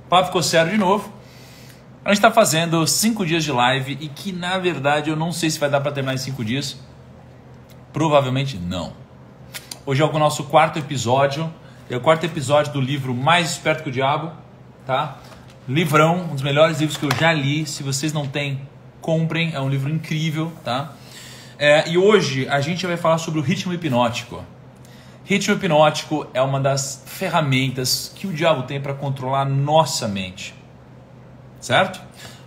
O papo ficou sério de novo. A gente está fazendo 5 dias de live e que, na verdade, eu não sei se vai dar para terminar em 5 dias. Provavelmente não. Hoje é o nosso 4º episódio. É o 4º episódio do livro Mais Esperto que o Diabo, tá? Livrão, um dos melhores livros que eu já li. Se vocês não têm, comprem. É um livro incrível, tá? E hoje a gente vai falar sobre o ritmo hipnótico. Ritmo hipnótico é uma das ferramentas que o diabo tem para controlar a nossa mente. Certo?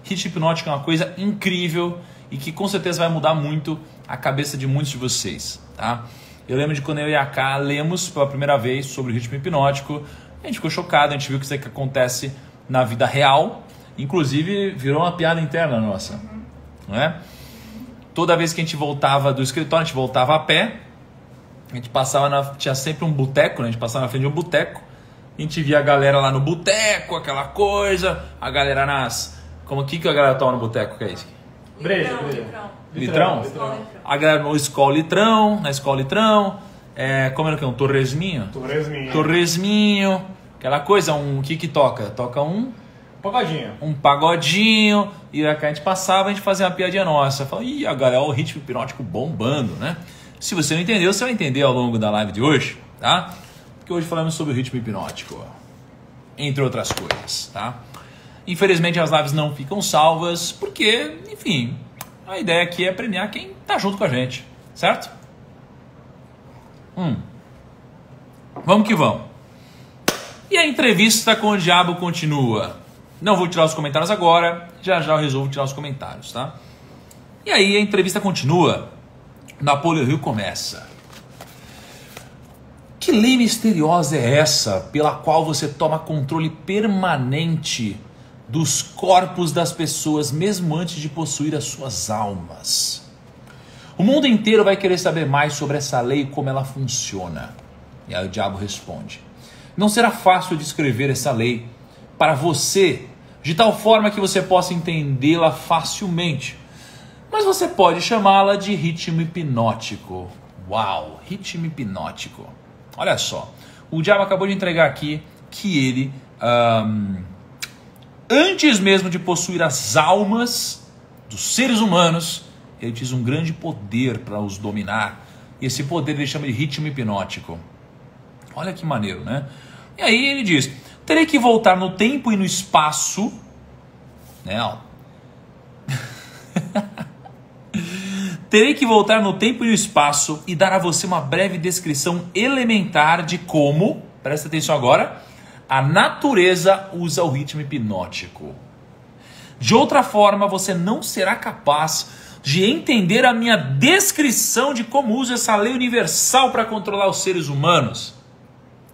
Ritmo hipnótico é uma coisa incrível e que com certeza vai mudar muito a cabeça de muitos de vocês, tá? Eu lembro de quando eu e a Ká lemos pela primeira vez sobre o ritmo hipnótico, a gente ficou chocado, a gente viu que isso aqui acontece na vida real, inclusive virou uma piada interna nossa, não é? Toda vez que a gente voltava do escritório, a gente voltava a pé, a gente passava tinha sempre um boteco, né? A gente passava na frente de um boteco, a gente via a galera lá no boteco, aquela coisa, a galera Como que a galera toma no boteco, que é isso? Breja. Litrão? A galera no Skol Litrão, na Skol Litrão, como era o que? Um torresminho? Torresminho, aquela coisa, o que toca? Toca um pagodinho, e a gente passava, a gente fazia uma piadinha nossa, falava, ih, a galera, o ritmo hipnótico bombando, né? Se você não entendeu, você vai entender ao longo da live de hoje, tá? Porque hoje falamos sobre o ritmo hipnótico, entre outras coisas, tá? Infelizmente as lives não ficam salvas, porque, enfim, a ideia aqui é premiar quem tá junto com a gente, certo? Vamos que vamos. E a entrevista com o diabo continua. Não vou tirar os comentários agora, já eu resolvo tirar os comentários, tá? E aí a entrevista continua. Napoleão Hill começa. Que lei misteriosa é essa pela qual você toma controle permanente dos corpos das pessoas mesmo antes de possuir as suas almas? O mundo inteiro vai querer saber mais sobre essa lei e como ela funciona. E aí o diabo responde. Não será fácil descrever essa lei para você de tal forma que você possa entendê-la facilmente. Mas você pode chamá-la de ritmo hipnótico. Uau, ritmo hipnótico. Olha só, o diabo acabou de entregar aqui que ele, antes mesmo de possuir as almas dos seres humanos, ele diz um grande poder para os dominar. E esse poder ele chama de ritmo hipnótico. Olha que maneiro, né? E aí ele diz, terei que voltar no tempo e no espaço, né? Terei que voltar no tempo e no espaço e dar a você uma breve descrição elementar de como, presta atenção agora, a natureza usa o ritmo hipnótico. De outra forma, você não será capaz de entender a minha descrição de como usa essa lei universal para controlar os seres humanos.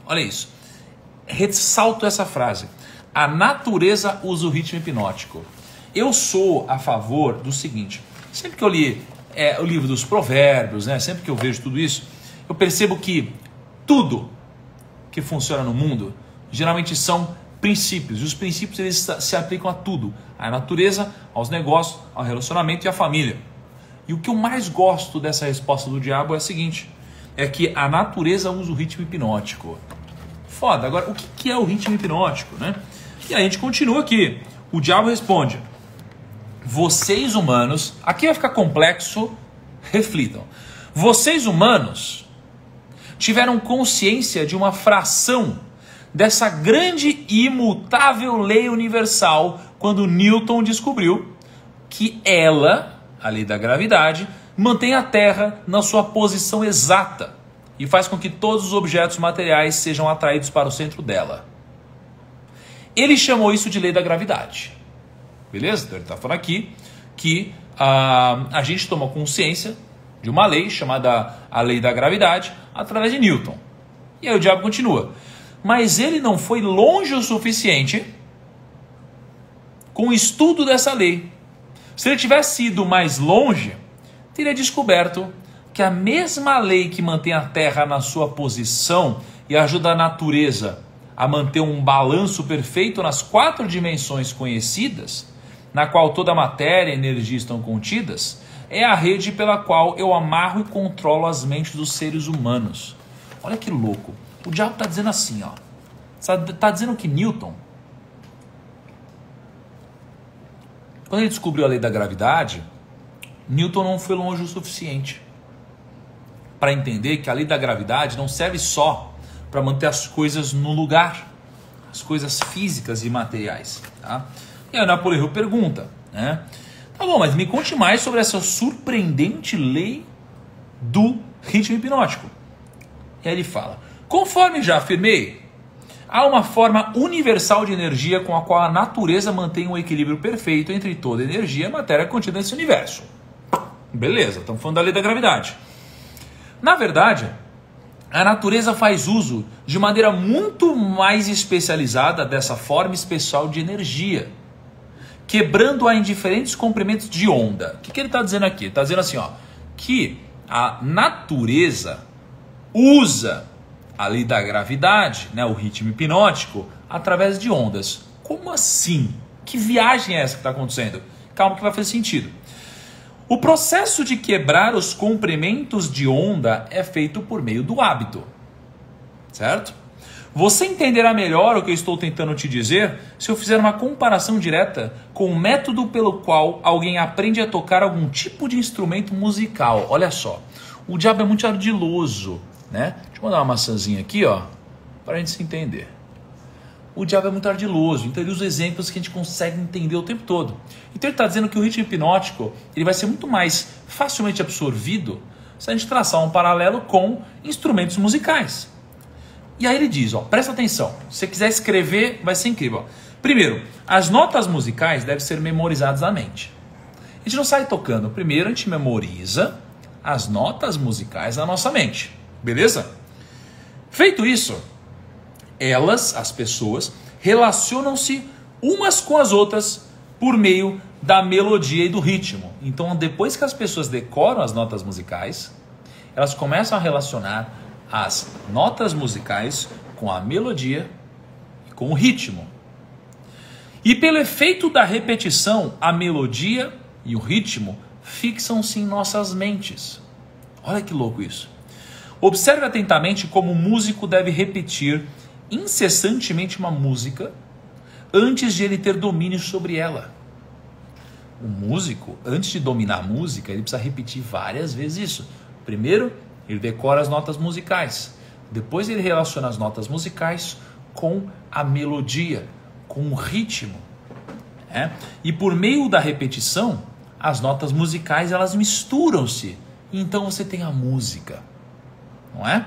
Olha isso. Ressalto essa frase. A natureza usa o ritmo hipnótico. Eu sou a favor do seguinte. Sempre que eu li o livro dos provérbios, né? Sempre que eu vejo tudo isso, eu percebo que tudo que funciona no mundo geralmente são princípios. E os princípios eles se aplicam a tudo. À natureza, aos negócios, ao relacionamento e à família. E o que eu mais gosto dessa resposta do diabo é a seguinte. É que a natureza usa o ritmo hipnótico. Foda. Agora, o que é o ritmo hipnótico, né? E aí a gente continua aqui. O diabo responde. Vocês humanos, aqui vai ficar complexo, reflitam. Vocês humanos tiveram consciência de uma fração dessa grande e imutável lei universal quando Newton descobriu que ela, a lei da gravidade, mantém a Terra na sua posição exata e faz com que todos os objetos materiais sejam atraídos para o centro dela. Ele chamou isso de lei da gravidade. Beleza? Então ele está falando aqui que a gente tomou consciência de uma lei chamada a lei da gravidade através de Newton. E aí o diabo continua. Mas ele não foi longe o suficiente com o estudo dessa lei. Se ele tivesse ido mais longe, teria descoberto que a mesma lei que mantém a Terra na sua posição e ajuda a natureza a manter um balanço perfeito nas 4 dimensões conhecidas, na qual toda a matéria e energia estão contidas, é a rede pela qual eu amarro e controlo as mentes dos seres humanos. Olha que louco. O diabo está dizendo assim, ó. Está dizendo que Newton Quando ele descobriu a lei da gravidade, Newton não foi longe o suficiente para entender que a lei da gravidade não serve só para manter as coisas no lugar, as coisas físicas e materiais. Tá? E aí o Napoleão pergunta, né? Tá bom, mas me conte mais sobre essa surpreendente lei do ritmo hipnótico. E aí ele fala, conforme já afirmei, há uma forma universal de energia com a qual a natureza mantém um equilíbrio perfeito entre toda a energia e a matéria contida nesse universo. Beleza, estamos falando da lei da gravidade. Na verdade, a natureza faz uso de maneira muito mais especializada dessa forma especial de energia, quebrando-a em diferentes comprimentos de onda. O que ele está dizendo aqui? Ele está dizendo assim, ó, que a natureza usa a lei da gravidade, né, o ritmo hipnótico, através de ondas. Como assim? Que viagem é essa que está acontecendo? Calma que vai fazer sentido. O processo de quebrar os comprimentos de onda é feito por meio do hábito. Certo? Você entenderá melhor o que eu estou tentando te dizer se eu fizer uma comparação direta com o método pelo qual alguém aprende a tocar algum tipo de instrumento musical. Olha só, o diabo é muito ardiloso, né? Deixa eu mandar uma maçãzinha aqui, ó, para a gente se entender. O diabo é muito ardiloso, então ele usa exemplos que a gente consegue entender o tempo todo. Então ele está dizendo que o ritmo hipnótico ele vai ser muito mais facilmente absorvido se a gente traçar um paralelo com instrumentos musicais. E aí ele diz, ó, presta atenção, se você quiser escrever vai ser incrível. Primeiro, as notas musicais devem ser memorizadas na mente. A gente não sai tocando, primeiro a gente memoriza as notas musicais na nossa mente, beleza? Feito isso, elas, as pessoas, relacionam-se umas com as outras por meio da melodia e do ritmo. Então, depois que as pessoas decoram as notas musicais, elas começam a relacionar as notas musicais com a melodia e com o ritmo. E pelo efeito da repetição, a melodia e o ritmo fixam-se em nossas mentes. Olha que louco isso. Observe atentamente como o músico deve repetir incessantemente uma música antes de ele ter domínio sobre ela. O músico, antes de dominar a música, ele precisa repetir várias vezes isso. Primeiro, ele decora as notas musicais. Depois ele relaciona as notas musicais com a melodia, com o ritmo. E por meio da repetição, as notas musicais elas misturam-se. E então você tem a música. Não é?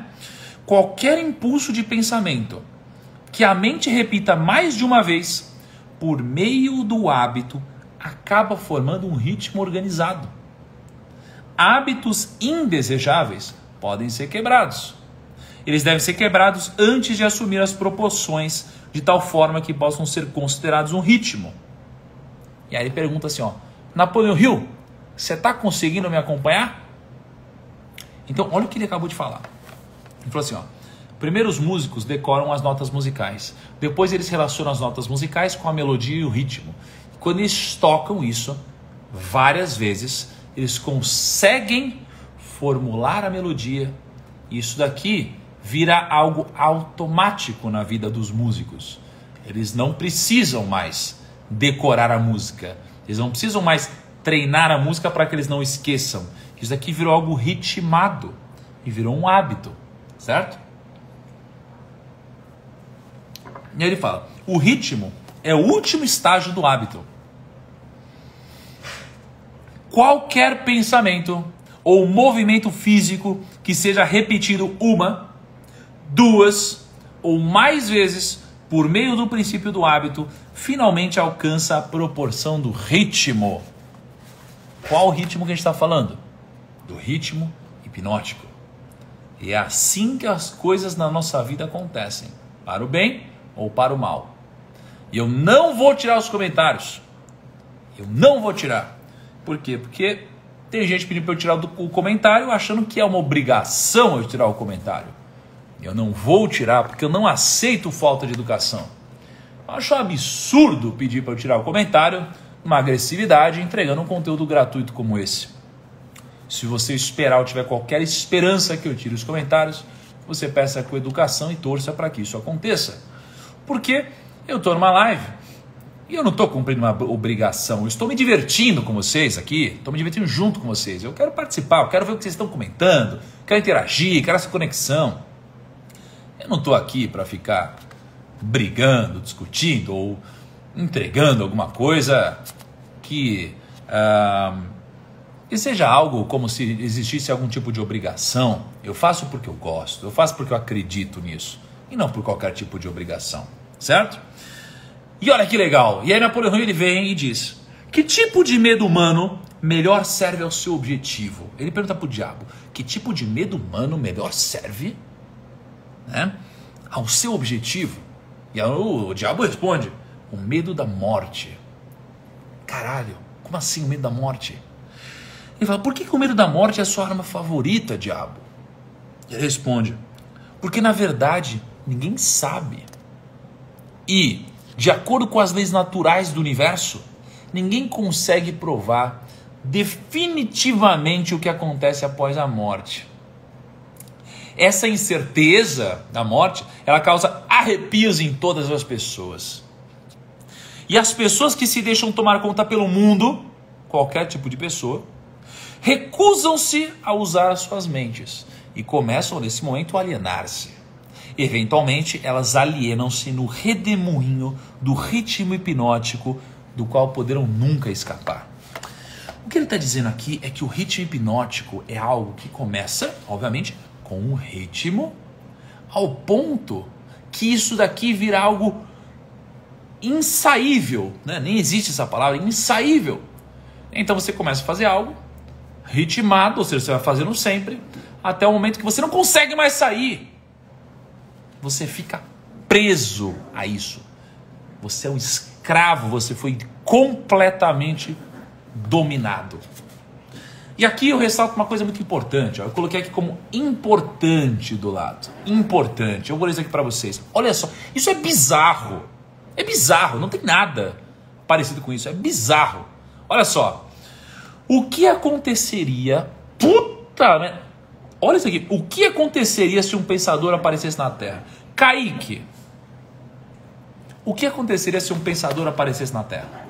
Qualquer impulso de pensamento que a mente repita mais de uma vez, por meio do hábito, acaba formando um ritmo organizado. Hábitos indesejáveis podem ser quebrados. Eles devem ser quebrados antes de assumir as proporções de tal forma que possam ser considerados um ritmo. E aí ele pergunta assim, ó, Napoleão Hill, você está conseguindo me acompanhar? Então, olha o que ele acabou de falar. Ele falou assim, ó, primeiro os músicos decoram as notas musicais. Depois eles relacionam as notas musicais com a melodia e o ritmo. Quando eles tocam isso, várias vezes, eles conseguem formular a melodia. E isso daqui vira algo automático na vida dos músicos. Eles não precisam mais decorar a música. Eles não precisam mais treinar a música para que eles não esqueçam. Isso daqui virou algo ritmado e virou um hábito, certo? E aí ele fala, o ritmo é o último estágio do hábito. Qualquer pensamento ou movimento físico que seja repetido uma, duas ou mais vezes por meio do princípio do hábito, finalmente alcança a proporção do ritmo. Qual ritmo que a gente está falando? Do ritmo hipnótico. E é assim que as coisas na nossa vida acontecem, para o bem ou para o mal. E eu não vou tirar os comentários. Eu não vou tirar. Por quê? Porque tem gente pedindo para eu tirar o comentário achando que é uma obrigação eu tirar o comentário. Eu não vou tirar porque eu não aceito falta de educação. Eu acho um absurdo pedir para eu tirar o comentário, uma agressividade, entregando um conteúdo gratuito como esse. Se você esperar ou tiver qualquer esperança que eu tire os comentários, você peça com educação e torça para que isso aconteça. Porque eu estou numa live E eu não estou cumprindo uma obrigação, eu estou me divertindo com vocês aqui, estou me divertindo junto com vocês. Eu quero participar, eu quero ver o que vocês estão comentando, quero interagir, quero essa conexão. Eu não estou aqui para ficar brigando, discutindo ou entregando alguma coisa que seja algo como se existisse algum tipo de obrigação. Eu faço porque eu gosto, eu faço porque eu acredito nisso e não por qualquer tipo de obrigação, certo? E olha que legal, e aí Napoleão ele vem e diz: que tipo de medo humano melhor serve ao seu objetivo? Ele pergunta para o diabo: que tipo de medo humano melhor serve, né, ao seu objetivo? E aí o diabo responde: o medo da morte. Caralho, como assim o medo da morte? Ele fala: por que o medo da morte é a sua arma favorita, diabo? Ele responde: porque na verdade ninguém sabe. E, de acordo com as leis naturais do universo, ninguém consegue provar definitivamente o que acontece após a morte. Essa incerteza da morte, ela causa arrepios em todas as pessoas. E as pessoas que se deixam tomar conta pelo mundo, qualquer tipo de pessoa, recusam-se a usar as suas mentes e começam nesse momento a alienar-se. Eventualmente, elas alienam-se no redemoinho do ritmo hipnótico do qual poderão nunca escapar. O que ele está dizendo aqui é que o ritmo hipnótico é algo que começa, obviamente, com um ritmo, ao ponto que isso daqui vira algo insaível, né? Nem existe essa palavra, insaível. Então você começa a fazer algo ritmado, ou seja, você vai fazendo sempre, até o momento que você não consegue mais sair. Você fica preso a isso. Você é um escravo, você foi completamente dominado. E aqui eu ressalto uma coisa muito importante. Ó. Eu coloquei aqui como importante do lado. Importante. Eu vou ler isso aqui para vocês. Olha só, isso é bizarro. É bizarro, não tem nada parecido com isso. É bizarro. Olha só. O que aconteceria... Puta merda. Olha isso aqui. O que aconteceria se um pensador aparecesse na Terra? Kaique. O que aconteceria se um pensador aparecesse na Terra?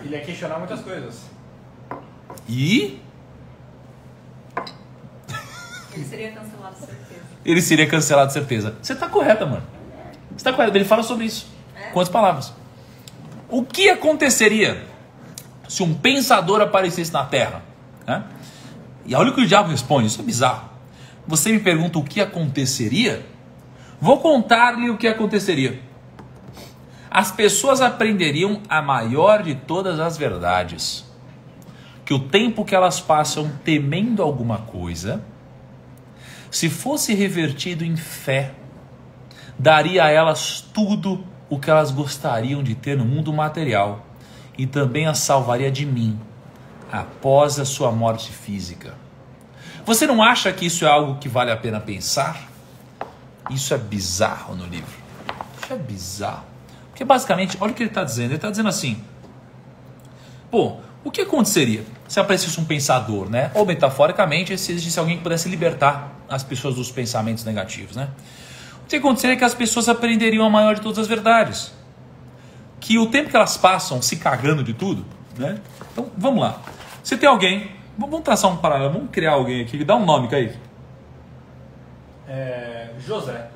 Ele ia questionar muitas coisas. E? Ele seria cancelado, certeza. Ele seria cancelado, certeza. Você está correta, mano. Você está correta. Ele fala sobre isso. Quantas palavras? O que aconteceria se um pensador aparecesse na Terra? Né? E olha o que o diabo responde. Isso é bizarro. Você me pergunta o que aconteceria? Vou contar-lhe o que aconteceria. As pessoas aprenderiam a maior de todas as verdades. Que o tempo que elas passam temendo alguma coisa, se fosse revertido em fé, daria a elas tudo o que elas gostariam de ter no mundo material e também as salvaria de mim após a sua morte física. Você não acha que isso é algo que vale a pena pensar? Isso é bizarro no livro. Isso é bizarro. Porque basicamente, olha o que ele está dizendo. Ele está dizendo assim: pô, o que aconteceria se aparecesse um pensador, né? Ou metaforicamente, se existisse alguém que pudesse libertar as pessoas dos pensamentos negativos, né? O que aconteceria é que as pessoas aprenderiam a maior de todas as verdades. Que o tempo que elas passam se cagando de tudo, né? Então, vamos lá. Você tem alguém, vamos traçar um paralelo, vamos criar alguém aqui, dá um nome, Kaique. José.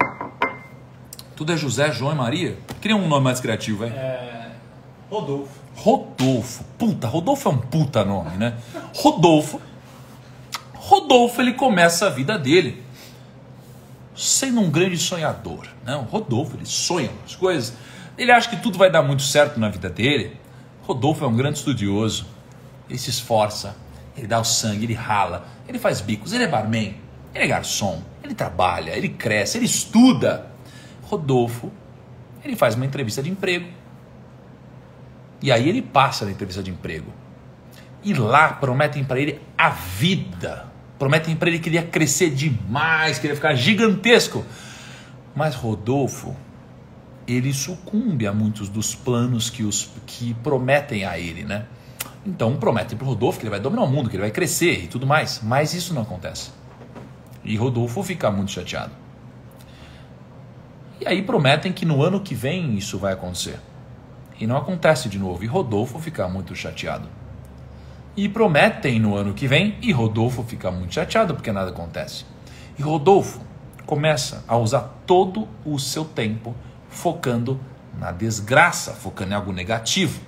Tudo é José, João e Maria? Cria um nome mais criativo, hein? Rodolfo. Rodolfo. Puta, Rodolfo é um puta nome, né? Rodolfo, ele começa a vida dele sendo um grande sonhador, né? O Rodolfo, ele sonha as coisas. Ele acha que tudo vai dar muito certo na vida dele. Rodolfo é um grande estudioso. Ele se esforça, ele dá o sangue, ele rala, ele faz bicos, ele é barman, ele é garçom, ele trabalha, ele cresce, ele estuda. Rodolfo, ele faz uma entrevista de emprego. E aí ele passa na entrevista de emprego. E lá prometem para ele a vida. Prometem para ele que ele ia crescer demais, que ele ia ficar gigantesco. Mas Rodolfo, ele sucumbe a muitos dos planos que prometem a ele, né? Então prometem para o Rodolfo que ele vai dominar o mundo, que ele vai crescer e tudo mais. Mas isso não acontece. E Rodolfo fica muito chateado. E aí prometem que no ano que vem isso vai acontecer. E não acontece de novo. E Rodolfo fica muito chateado. E prometem no ano que vem. E Rodolfo fica muito chateado porque nada acontece. E Rodolfo começa a usar todo o seu tempo focando na desgraça, focando em algo negativo.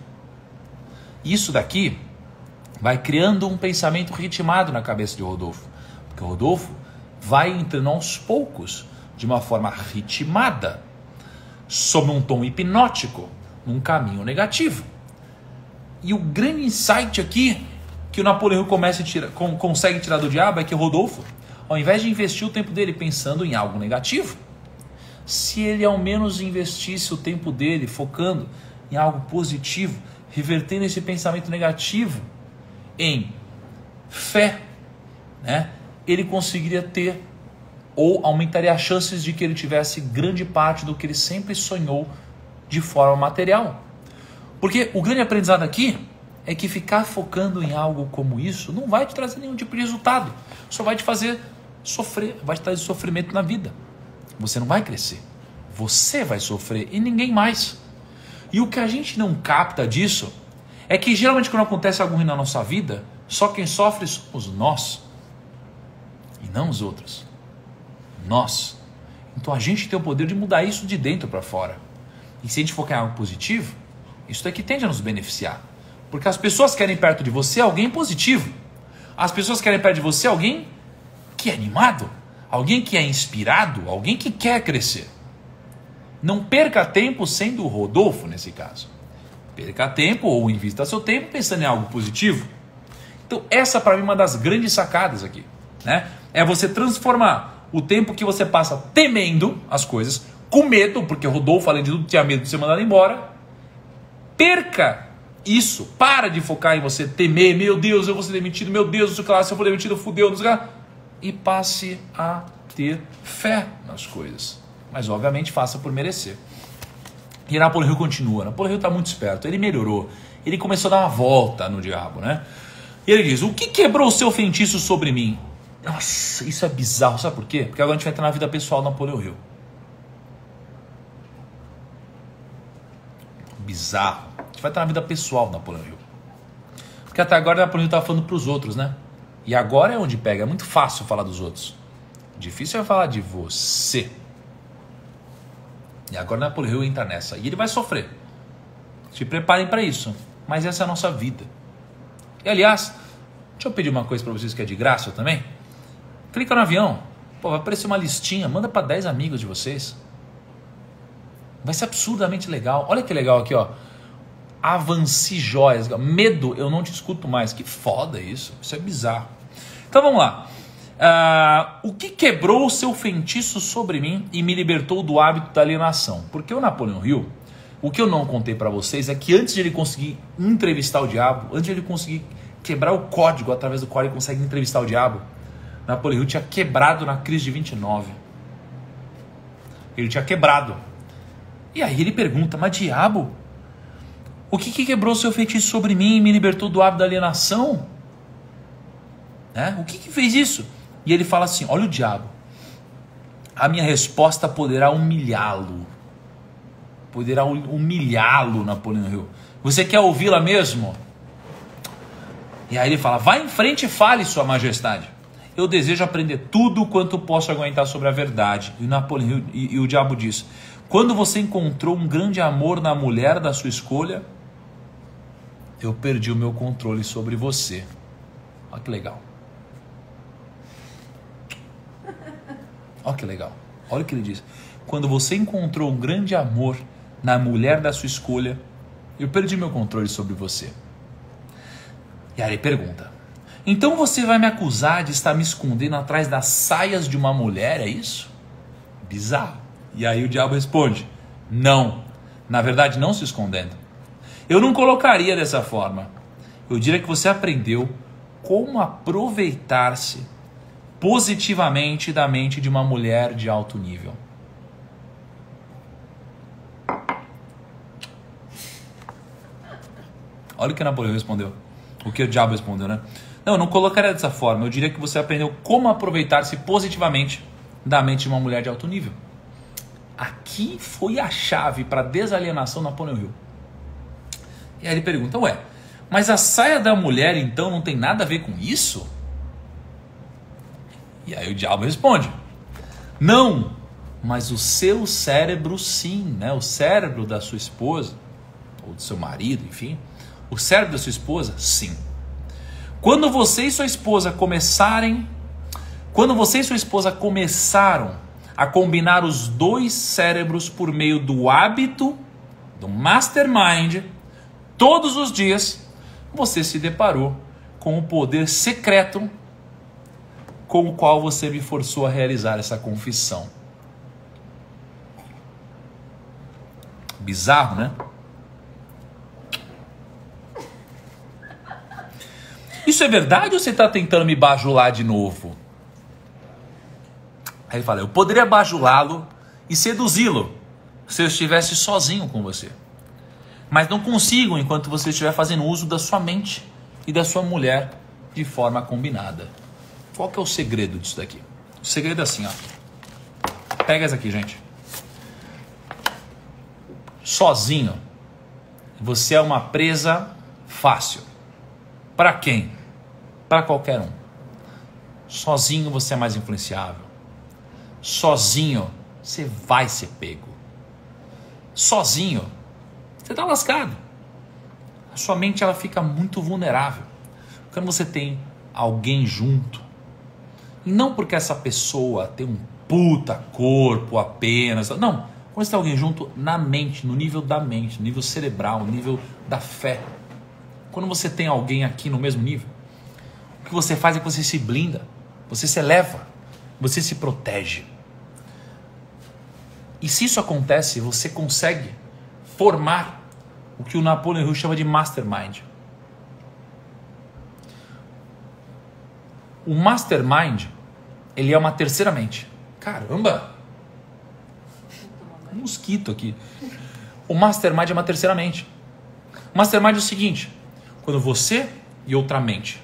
Isso daqui vai criando um pensamento ritmado na cabeça de Rodolfo. Porque Rodolfo vai entrando aos poucos, de uma forma ritmada, sob um tom hipnótico, num caminho negativo. E o grande insight aqui, que o Napoleão consegue tirar do diabo, é que Rodolfo, ao invés de investir o tempo dele pensando em algo negativo, se ele ao menos investisse o tempo dele focando em algo positivo, revertendo esse pensamento negativo em fé, né, ele conseguiria ter ou aumentaria as chances de que ele tivesse grande parte do que ele sempre sonhou de forma material. Porque o grande aprendizado aqui é que ficar focando em algo como isso não vai te trazer nenhum tipo de resultado. Só vai te fazer sofrer, vai te trazer sofrimento na vida. Você não vai crescer. Você vai sofrer e ninguém mais. E o que a gente não capta disso é que geralmente quando acontece algo ruim na nossa vida, só quem sofre somos nós e não os outros. Nós. Então a gente tem o poder de mudar isso de dentro para fora. E se a gente focar em algo positivo, isso daqui tende a nos beneficiar. Porque as pessoas querem perto de você alguém positivo. As pessoas querem perto de você alguém que é animado, alguém que é inspirado, alguém que quer crescer. Não perca tempo sendo o Rodolfo nesse caso. Perca tempo ou invista seu tempo pensando em algo positivo. Então essa para mim é uma das grandes sacadas aqui, né? É você transformar o tempo que você passa temendo as coisas, com medo, porque o Rodolfo, além de tudo, tinha medo de ser mandado embora. Perca isso. Para de focar em você temer. Meu Deus, eu vou ser demitido. Meu Deus, se eu for demitido, fudeu. Não sei lá. E passe a ter fé nas coisas. Mas, obviamente, faça por merecer. E Napoleão continua. Napoleão está muito esperto. Ele melhorou. Ele começou a dar uma volta no diabo, né? E ele diz, o que quebrou o seu feitiço sobre mim? Nossa, isso é bizarro. Sabe por quê? Porque agora a gente vai entrar na vida pessoal do Napoleão Hill. Bizarro. A gente vai entrar na vida pessoal do Napoleão Hill. Porque até agora o Napoleão Hill estava falando para os outros, né? E agora é onde pega. É muito fácil falar dos outros. Difícil é falar de você. E agora o Napoleão Hill entra nessa. E ele vai sofrer. Se preparem para isso. Mas essa é a nossa vida. E aliás, deixa eu pedir uma coisa para vocês que é de graça também. Clica no avião. Pô, vai aparecer uma listinha. Manda para 10 amigos de vocês. Vai ser absurdamente legal. Olha que legal aqui, ó. Avance Joias. Medo, eu não te escuto mais. Que foda isso. Isso é bizarro. Então vamos lá. O que quebrou o seu feitiço sobre mim e me libertou do hábito da alienação? Porque o Napoleão Hill, o que eu não contei para vocês é que antes de ele conseguir entrevistar o diabo, antes de ele conseguir quebrar o código através do qual ele consegue entrevistar o diabo, Napoleão Hill tinha quebrado na crise de 29. Ele tinha quebrado. E aí ele pergunta, mas diabo, o que quebrou seu feitiço sobre mim e me libertou do hábito da alienação? Né? O que fez isso? E ele fala assim, olha o diabo, a minha resposta poderá humilhá-lo. Poderá humilhá-lo, Napoleão Hill. Você quer ouvi-la mesmo? E aí ele fala, vá em frente e fale, sua majestade. Eu desejo aprender tudo quanto posso aguentar sobre a verdade. E o Napoleão Hill, e o diabo diz, quando você encontrou um grande amor na mulher da sua escolha, eu perdi o meu controle sobre você. Olha que legal. Olha que legal. Olha o que ele diz. Quando você encontrou um grande amor na mulher da sua escolha, eu perdi meu controle sobre você. E aí ele pergunta, então você vai me acusar de estar me escondendo atrás das saias de uma mulher, é isso? Bizarro. E aí o diabo responde, não, na verdade não se escondendo. Eu não colocaria dessa forma. Eu diria que você aprendeu como aproveitar-se positivamente da mente de uma mulher de alto nível. Olha o que Napoleão respondeu. O que o diabo respondeu, né? Não, eu não colocaria dessa forma. Eu diria que você aprendeu como aproveitar-se positivamente da mente de uma mulher de alto nível. aqui foi a chave para desalienação Napoleão Hill. E aí ele pergunta, ué, mas a saia da mulher então não tem nada a ver com isso? E aí o diabo responde, não, mas o seu cérebro sim, né? O cérebro da sua esposa, ou do seu marido, enfim, o cérebro da sua esposa, sim. Quando você e sua esposa começaram a combinar os dois cérebros por meio do hábito, do mastermind, todos os dias, você se deparou com o poder secreto com o qual você me forçou a realizar essa confissão. Bizarro, né? Isso é verdade ou você está tentando me bajular de novo? Aí ele fala, eu poderia bajulá-lo e seduzi-lo se eu estivesse sozinho com você. Mas não consigo enquanto você estiver fazendo uso da sua mente e da sua mulher de forma combinada. Qual que é o segredo disso daqui? O segredo é assim, ó. Pega essa aqui, gente. Sozinho, você é uma presa fácil. Para quem? Para qualquer um. Sozinho você é mais influenciável. Sozinho você vai ser pego. Sozinho você está lascado. A sua mente ela fica muito vulnerável. Quando você tem alguém junto, e não porque essa pessoa tem um puta corpo apenas, não. Quando você tem alguém junto na mente, no nível da mente, no nível cerebral, no nível da fé. Quando você tem alguém aqui no mesmo nível, o que você faz é que você se blinda, você se eleva, você se protege. E se isso acontece, você consegue formar o que o Napoleão Hill chama de mastermind. O mastermind, ele é uma terceira mente. Caramba! Um mosquito aqui. O mastermind é uma terceira mente. O mastermind é o seguinte, quando você e outra mente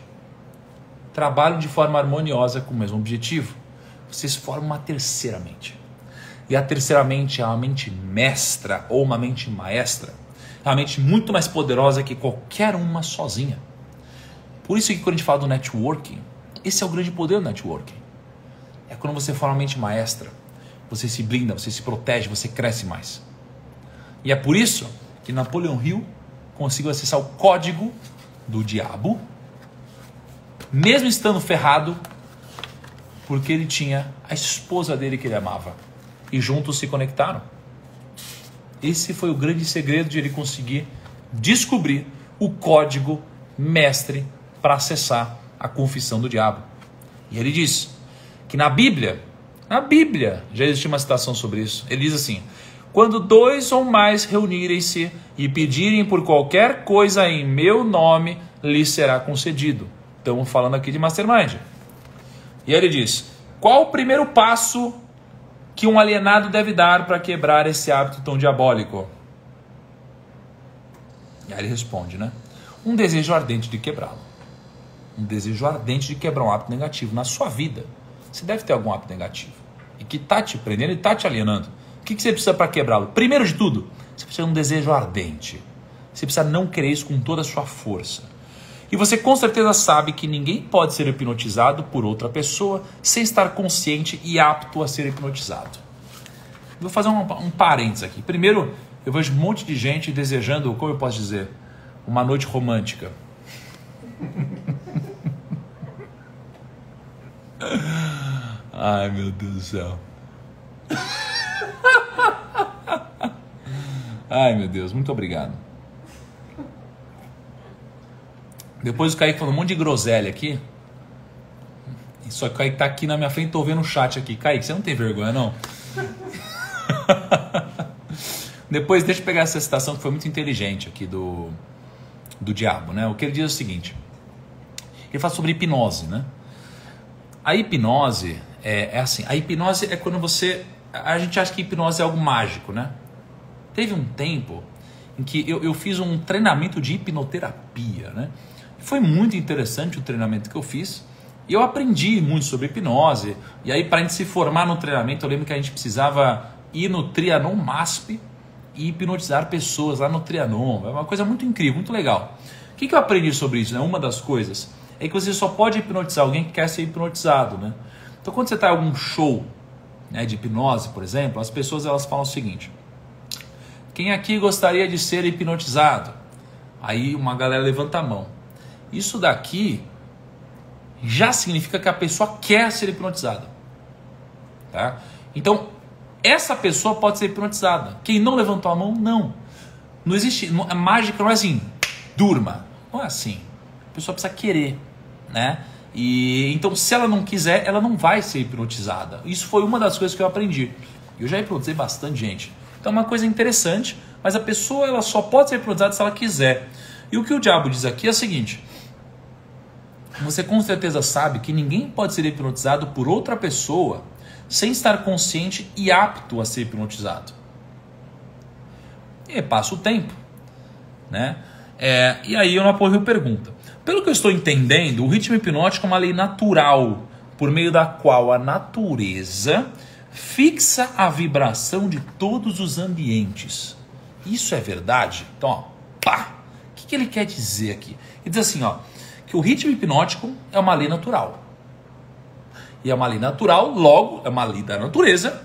trabalham de forma harmoniosa com o mesmo objetivo, vocês formam uma terceira mente. E a terceira mente é uma mente mestra ou uma mente maestra. É uma mente muito mais poderosa que qualquer uma sozinha. Por isso que quando a gente fala do networking, esse é o grande poder do networking. É quando você forma uma mente maestra, você se blinda, você se protege, você cresce mais. E é por isso que Napoleão Hill conseguiu acessar o código do diabo, mesmo estando ferrado, porque ele tinha a esposa dele que ele amava. E juntos se conectaram. Esse foi o grande segredo de ele conseguir descobrir o código mestre para acessar a confissão do diabo. E ele diz que na Bíblia, já existe uma citação sobre isso. Ele diz assim, quando dois ou mais reunirem-se e pedirem por qualquer coisa em meu nome, lhes será concedido. Estamos falando aqui de mastermind. E aí ele diz, qual o primeiro passo que um alienado deve dar para quebrar esse hábito tão diabólico? E aí ele responde, né? Um desejo ardente de quebrá-lo. Um desejo ardente de quebrar um hábito negativo na sua vida. Você deve ter algum hábito negativo e que está te prendendo e está te alienando. O que você precisa para quebrá-lo? Primeiro de tudo, você precisa de um desejo ardente. Você precisa não querer isso com toda a sua força. E você com certeza sabe que ninguém pode ser hipnotizado por outra pessoa sem estar consciente e apto a ser hipnotizado. Vou fazer um parênteses aqui. Primeiro, eu vejo um monte de gente desejando, como eu posso dizer, uma noite romântica. Ai, meu Deus do céu. Ai, meu Deus, muito obrigado. Depois o Kaique falou um monte de groselha aqui. Só que o Kaique tá aqui na minha frente, tô vendo o chat aqui. Kaique, você não tem vergonha, não? Depois, deixa eu pegar essa citação que foi muito inteligente aqui do diabo, né? O que ele diz é o seguinte. Ele fala sobre hipnose, né? A hipnose é assim. A hipnose é quando você... A gente acha que hipnose é algo mágico, né? Teve um tempo em que eu fiz um treinamento de hipnoterapia, né? Foi muito interessante o treinamento que eu fiz. E eu aprendi muito sobre hipnose. E aí, para a gente se formar no treinamento, eu lembro que a gente precisava ir no Trianon MASP e hipnotizar pessoas lá no Trianon. É uma coisa muito incrível, muito legal. O que eu aprendi sobre isso? Né? Uma das coisas é que você só pode hipnotizar alguém que quer ser hipnotizado. Né? Então, quando você está em algum show, né, de hipnose, por exemplo, as pessoas elas falam o seguinte: quem aqui gostaria de ser hipnotizado? Aí uma galera levanta a mão. Isso daqui já significa que a pessoa quer ser hipnotizada. Tá? Então, essa pessoa pode ser hipnotizada. Quem não levantou a mão, não. Não existe, a mágica não é assim, durma. Não é assim. A pessoa precisa querer, né? E então, se ela não quiser, ela não vai ser hipnotizada. Isso foi uma das coisas que eu aprendi. Eu já hipnotizei bastante gente. Então, é uma coisa interessante, mas a pessoa ela só pode ser hipnotizada se ela quiser. E o que o diabo diz aqui é o seguinte: você com certeza sabe que ninguém pode ser hipnotizado por outra pessoa sem estar consciente e apto a ser hipnotizado. E passa o tempo, né? E aí o Napoleão pergunta: pelo que eu estou entendendo, o ritmo hipnótico é uma lei natural, por meio da qual a natureza fixa a vibração de todos os ambientes. Isso é verdade? Então, ó, pá! O que ele quer dizer aqui? Ele diz assim, ó, que o ritmo hipnótico é uma lei natural. E é uma lei natural, logo, é uma lei da natureza,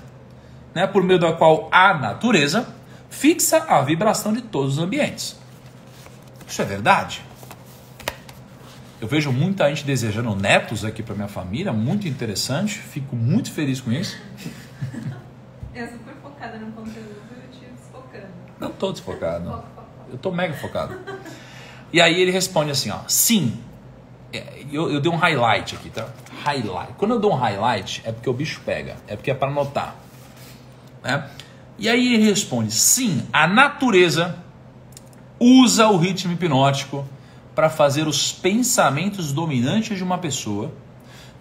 né, por meio da qual a natureza fixa a vibração de todos os ambientes. Isso é verdade? Eu vejo muita gente desejando netos aqui para minha família, muito interessante, fico muito feliz com isso. Eu super focada no conteúdo e te desfocando. Não estou desfocado, não. Eu estou mega focado. E aí ele responde assim, ó, sim. Eu dei um highlight aqui, tá? Highlight. Quando eu dou um highlight, é porque o bicho pega. É porque é para anotar. Né? E aí ele responde, sim, a natureza usa o ritmo hipnótico para fazer os pensamentos dominantes de uma pessoa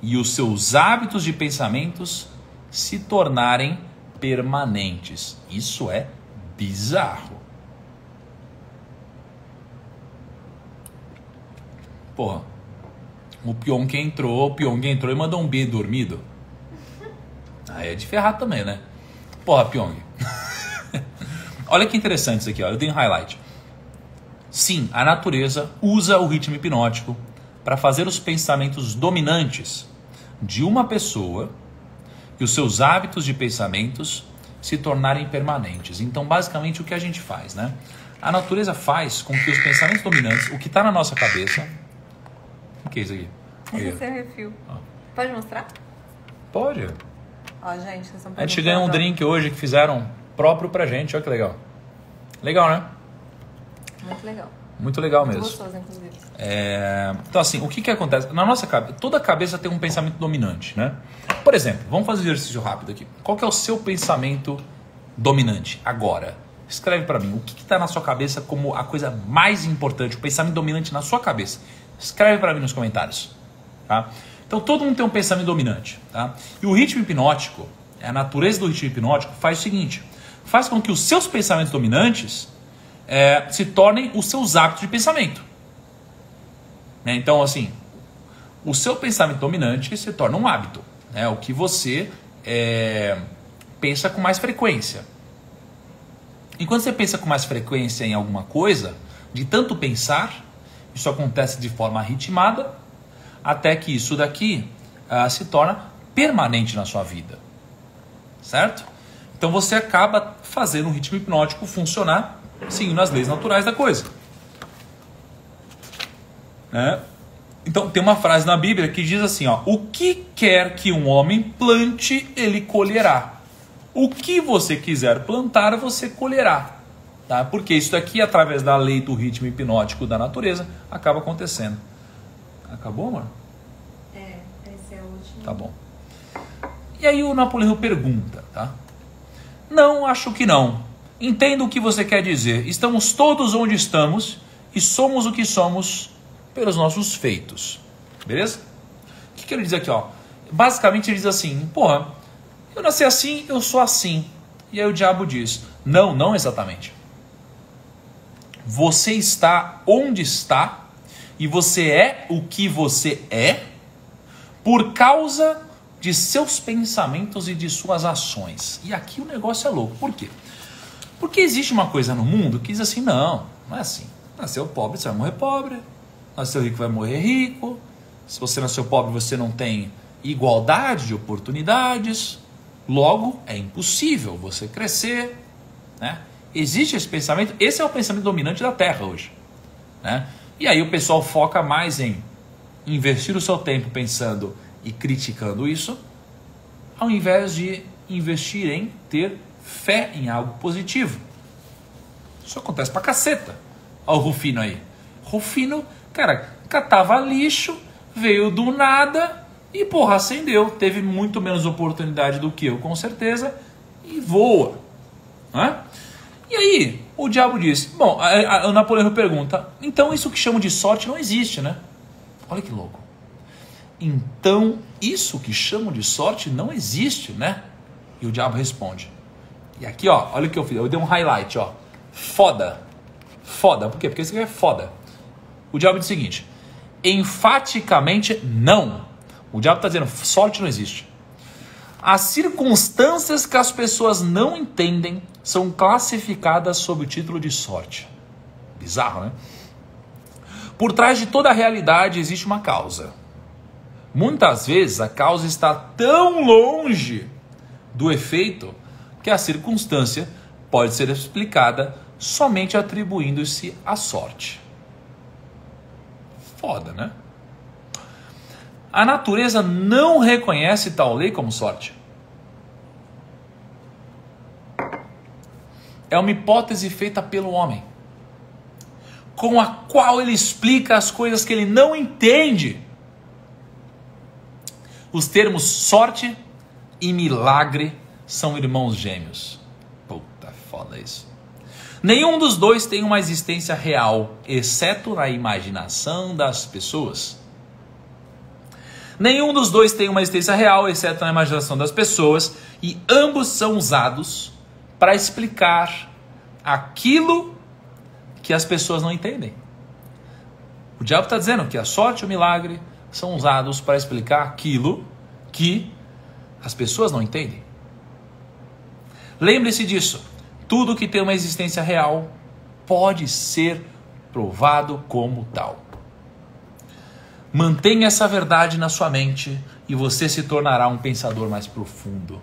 e os seus hábitos de pensamentos se tornarem permanentes. Isso é bizarro. Porra, o Pyong entrou e mandou um bem dormido. Aí é de ferrar também, né? Porra, Pyong. Olha que interessante isso aqui, ó. Eu dei um highlight. Sim, a natureza usa o ritmo hipnótico para fazer os pensamentos dominantes de uma pessoa e os seus hábitos de pensamentos se tornarem permanentes. Então, basicamente, o que a gente faz, né? A natureza faz com que os pensamentos dominantes, o que está na nossa cabeça... O que é isso aqui? Esse é seu refil. Pode mostrar? Pode. Ó, gente, vocês estão A gente ganhou um drink hoje que fizeram próprio pra gente. Olha que legal. Legal, né? Muito legal. Muito legal Muito mesmo. gostoso, inclusive. Então, assim, o que acontece? Na nossa cabeça, toda cabeça tem um pensamento dominante, né? Por exemplo, vamos fazer um exercício rápido aqui. Qual que é o seu pensamento dominante agora? Escreve pra mim. O que está na sua cabeça como a coisa mais importante, o pensamento dominante na sua cabeça? Escreve para mim nos comentários, tá? Então todo mundo tem um pensamento dominante, tá? E o ritmo hipnótico, a natureza do ritmo hipnótico faz o seguinte: faz com que os seus pensamentos dominantes se tornem os seus hábitos de pensamento, né? Então, assim, o seu pensamento dominante se torna um hábito, né? O que você pensa com mais frequência. E quando você pensa com mais frequência em alguma coisa, de tanto pensar, isso acontece de forma ritmada, até que isso daqui se torna permanente na sua vida. Certo? Então você acaba fazendo o ritmo hipnótico funcionar, seguindo as leis naturais da coisa. Né? Então tem uma frase na Bíblia que diz assim, ó, o que quer que um homem plante, ele colherá. O que você quiser plantar, você colherá. Tá? Porque isso daqui, através da lei do ritmo hipnótico da natureza, acaba acontecendo. Acabou, amor? Esse é o último. Tá bom. E aí o Napoleão pergunta, tá? Não, acho que não. Entendo o que você quer dizer. Estamos todos onde estamos e somos o que somos pelos nossos feitos. Beleza? O que ele diz aqui, ó? Basicamente ele diz assim, porra, eu nasci assim, eu sou assim. E aí o diabo diz, não exatamente. Você está onde está e você é o que você é por causa de seus pensamentos e de suas ações. E aqui o negócio é louco. Por quê? Porque existe uma coisa no mundo que diz assim, não é assim. Nasceu pobre, você vai morrer pobre. Nasceu rico, vai morrer rico. Se você nasceu pobre, você não tem igualdade de oportunidades. Logo, é impossível você crescer, né? Existe esse pensamento, esse é o pensamento dominante da Terra hoje, né? E aí o pessoal foca mais em investir o seu tempo pensando e criticando isso, ao invés de investir em ter fé em algo positivo. Isso acontece pra caceta. Olha o Rufino aí. Rufino, cara, catava lixo, veio do nada e, porra, acendeu. Teve muito menos oportunidade do que eu, com certeza, e voa. Né? E aí, o diabo diz, bom, o Napoleão pergunta, então isso que chamam de sorte não existe, né? Olha que louco. Então, isso que chamam de sorte não existe, né? E o diabo responde. E aqui, ó, olha o que eu fiz. Eu dei um highlight, ó. Foda. Foda. Por quê? Porque isso aqui é foda. O diabo diz o seguinte. Enfaticamente, não. O diabo está dizendo, sorte não existe. As circunstâncias que as pessoas não entendem são classificadas sob o título de sorte. Bizarro, né? Por trás de toda a realidade existe uma causa. Muitas vezes a causa está tão longe do efeito que a circunstância pode ser explicada somente atribuindo-se à sorte. Foda, né? A natureza não reconhece tal lei como sorte. É uma hipótese feita pelo homem, com a qual ele explica as coisas que ele não entende. Os termos sorte e milagre são irmãos gêmeos. Puta, foda isso. Nenhum dos dois tem uma existência real, exceto na imaginação das pessoas. Nenhum dos dois tem uma existência real, exceto na imaginação das pessoas, e ambos são usados para explicar aquilo que as pessoas não entendem. O diabo está dizendo que a sorte e o milagre são usados para explicar aquilo que as pessoas não entendem. Lembre-se disso. Tudo que tem uma existência real pode ser provado como tal. Mantenha essa verdade na sua mente e você se tornará um pensador mais profundo.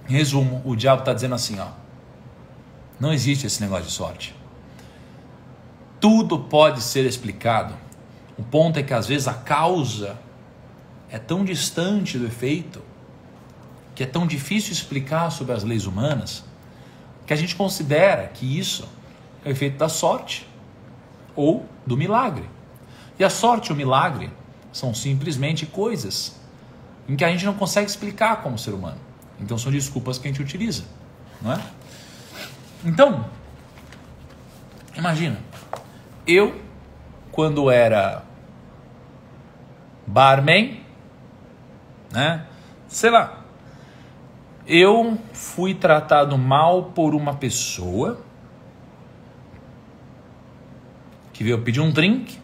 Em resumo, o diabo está dizendo assim, ó. Não existe esse negócio de sorte. Tudo pode ser explicado. O ponto é que às vezes a causa é tão distante do efeito, que é tão difícil explicar sobre as leis humanas, que a gente considera que isso é o efeito da sorte ou do milagre. E a sorte e o milagre são simplesmente coisas em que a gente não consegue explicar como ser humano. Então são desculpas que a gente utiliza, não é? Então, imagina, eu, quando era barman, né? Sei lá, eu fui tratado mal por uma pessoa que veio pedir um drink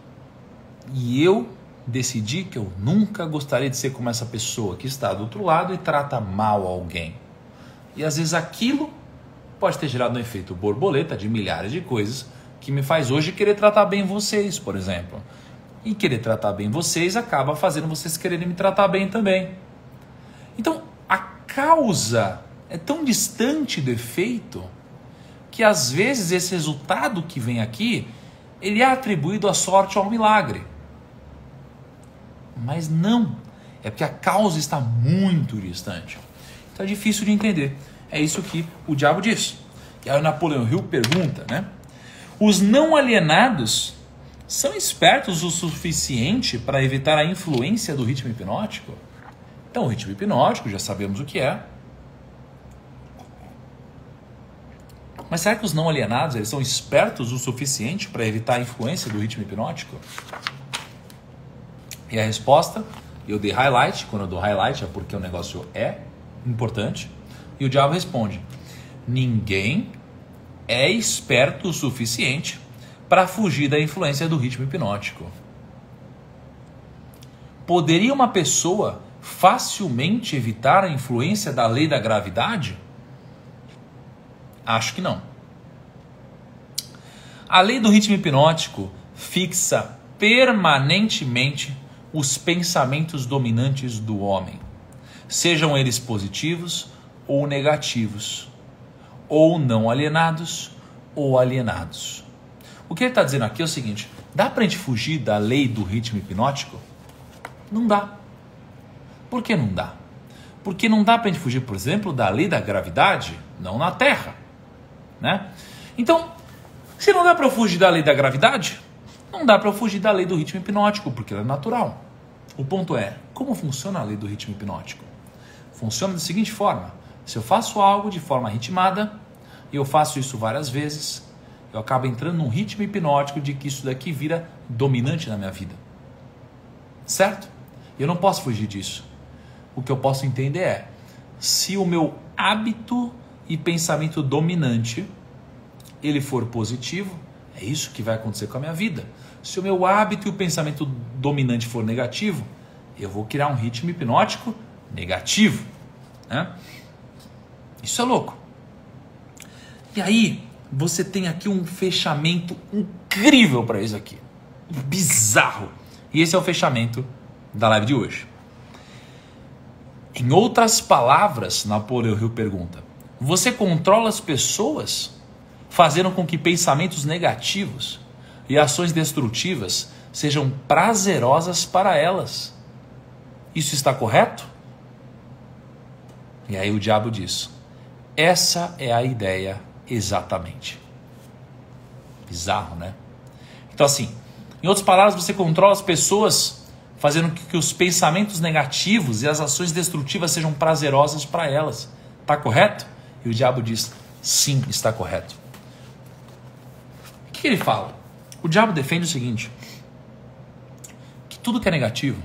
e eu decidi que eu nunca gostaria de ser como essa pessoa que está do outro lado e trata mal alguém. E às vezes aquilo pode ter gerado um efeito borboleta de milhares de coisas que me faz hoje querer tratar bem vocês, por exemplo. E querer tratar bem vocês acaba fazendo vocês quererem me tratar bem também. Então, a causa é tão distante do efeito que às vezes esse resultado que vem aqui, ele é atribuído à sorte ou ao milagre. Mas não, é porque a causa está muito distante. Então é difícil de entender. É isso que o diabo diz. E aí o Napoleão Hill pergunta, né? Os não alienados são espertos o suficiente para evitar a influência do ritmo hipnótico? Então o ritmo hipnótico, já sabemos o que é. Mas será que os não alienados eles são espertos o suficiente para evitar a influência do ritmo hipnótico? E a resposta, eu dei highlight. Quando eu dou highlight é porque o negócio é importante. E o diabo responde: ninguém é esperto o suficiente para fugir da influência do ritmo hipnótico. Poderia uma pessoa facilmente evitar a influência da lei da gravidade? Acho que não. A lei do ritmo hipnótico fixa permanentemente os pensamentos dominantes do homem, sejam eles positivos ou negativos, ou não alienados ou alienados. O que ele está dizendo aqui é o seguinte: dá para a gente fugir da lei do ritmo hipnótico? Não dá. Por que não dá? Porque não dá para a gente fugir, por exemplo, da lei da gravidade, não na Terra, né? Então, se não dá para eu fugir da lei da gravidade, não dá para eu fugir da lei do ritmo hipnótico, porque ela é natural. O ponto é, como funciona a lei do ritmo hipnótico? Funciona da seguinte forma: se eu faço algo de forma ritmada, e eu faço isso várias vezes, eu acabo entrando num ritmo hipnótico de que isso daqui vira dominante na minha vida. Certo? Eu não posso fugir disso. O que eu posso entender é, se o meu hábito e pensamento dominante, ele for positivo, é isso que vai acontecer com a minha vida. Se o meu hábito e o pensamento dominante for negativo, eu vou criar um ritmo hipnótico negativo, né? Isso é louco. E aí, você tem aqui um fechamento incrível para isso aqui. Bizarro. E esse é o fechamento da live de hoje. Em outras palavras, Napoleão Hill pergunta: você controla as pessoas fazendo com que pensamentos negativos e ações destrutivas sejam prazerosas para elas? Isso está correto? E aí o diabo diz: essa é a ideia exatamente. Bizarro, né? Então assim, em outras palavras, você controla as pessoas fazendo com que os pensamentos negativos e as ações destrutivas sejam prazerosas para elas. Está correto? E o diabo diz: sim, está correto. O que ele fala? O diabo defende o seguinte: que tudo que é negativo,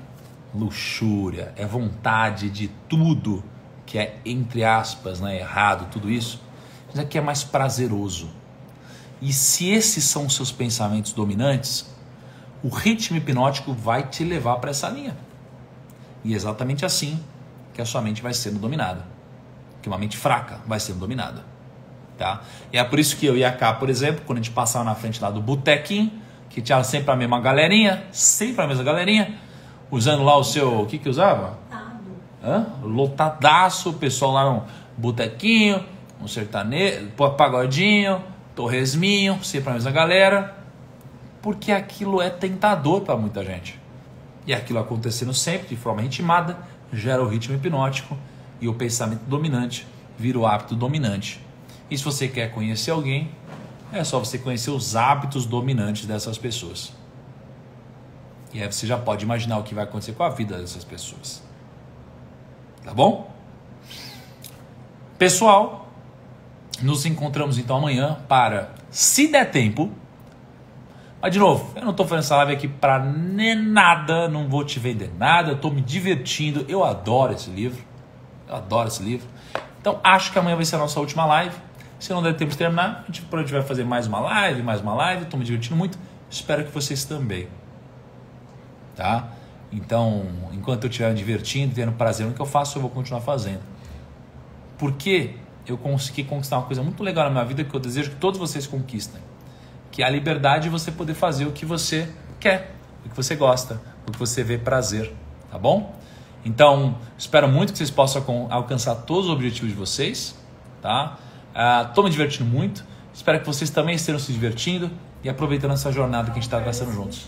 luxúria, é vontade de tudo que é, entre aspas, né, errado, tudo isso aqui é mais prazeroso. E se esses são os seus pensamentos dominantes, o ritmo hipnótico vai te levar para essa linha. E é exatamente assim que a sua mente vai sendo dominada. Que uma mente fraca vai sendo dominada. Tá? E é por isso que eu e a Cá, por exemplo, quando a gente passava na frente lá do botequim, que tinha sempre a mesma galerinha, usando lá o seu... O que usava? Lotadaço, o pessoal lá no botequinho, um sertanejo, pagodinho, torresminho, sempre a mesma galera, porque aquilo é tentador para muita gente. E aquilo acontecendo sempre de forma ritmada gera o ritmo hipnótico e o pensamento dominante vira o hábito dominante. E se você quer conhecer alguém, é só você conhecer os hábitos dominantes dessas pessoas. E aí você já pode imaginar o que vai acontecer com a vida dessas pessoas. Tá bom? Pessoal, nos encontramos então amanhã para, se der tempo. Mas de novo, eu não estou fazendo essa live aqui para nem nada, não vou te vender nada, eu estou me divertindo, eu adoro esse livro. Então acho que amanhã vai ser a nossa última live. Se não der tempo de terminar, a gente vai fazer mais uma live, estou me divertindo muito, espero que vocês também. Tá? Então, enquanto eu estiver me divertindo, tendo prazer no que eu faço, eu vou continuar fazendo. Porque eu consegui conquistar uma coisa muito legal na minha vida que eu desejo que todos vocês conquistem. Que é a liberdade de você poder fazer o que você quer, o que você gosta, o que você vê prazer. Tá bom? Então, espero muito que vocês possam alcançar todos os objetivos de vocês. Tá? Estou me divertindo muito. Espero que vocês também estejam se divertindo e aproveitando essa jornada que a gente está traçando juntos.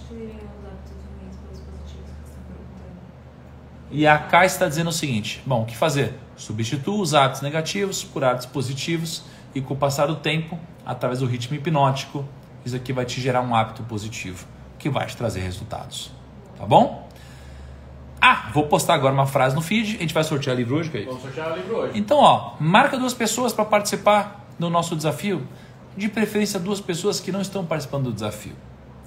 E a Kai está dizendo o seguinte: bom, o que fazer? Substitua os hábitos negativos por hábitos positivos e com o passar do tempo, através do ritmo hipnótico, isso aqui vai te gerar um hábito positivo que vai te trazer resultados. Tá bom? Vou postar agora uma frase no feed. A gente vai sortear livro hoje, Kaique? Vamos sortear o livro hoje. Então, marca 2 pessoas para participar do nosso desafio. De preferência 2 pessoas que não estão participando do desafio.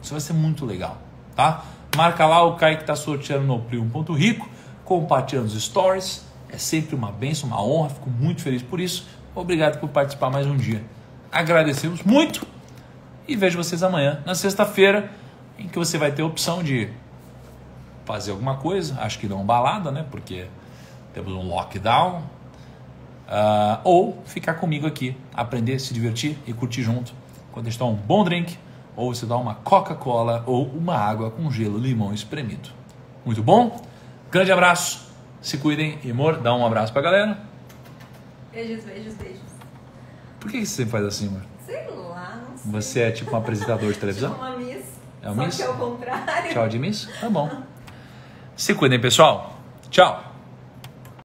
Isso vai ser muito legal, tá? Marca lá o Kaique que está sorteando no Primo.rico. Compartilhando os stories, é sempre uma bênção, uma honra, fico muito feliz por isso. Obrigado por participar mais um dia. Agradecemos muito e vejo vocês amanhã, na sexta-feira, em que você vai ter a opção de fazer alguma coisa, acho que não balada, né? Porque temos um lockdown. Ou ficar comigo aqui, aprender, se divertir e curtir junto. Quando a gente toma um bom drink, ou você dá uma Coca-Cola ou uma água com gelo, limão espremido. Muito bom? Grande abraço, se cuidem e amor, dá um abraço pra galera. Beijos, beijos, beijos. Por que você faz assim, amor? Sei lá, não sei. Você é tipo um apresentador de televisão? Tipo uma miss. É uma só miss? que é o contrário. Tchau de miss? Tá bom. Se cuidem, pessoal. Tchau.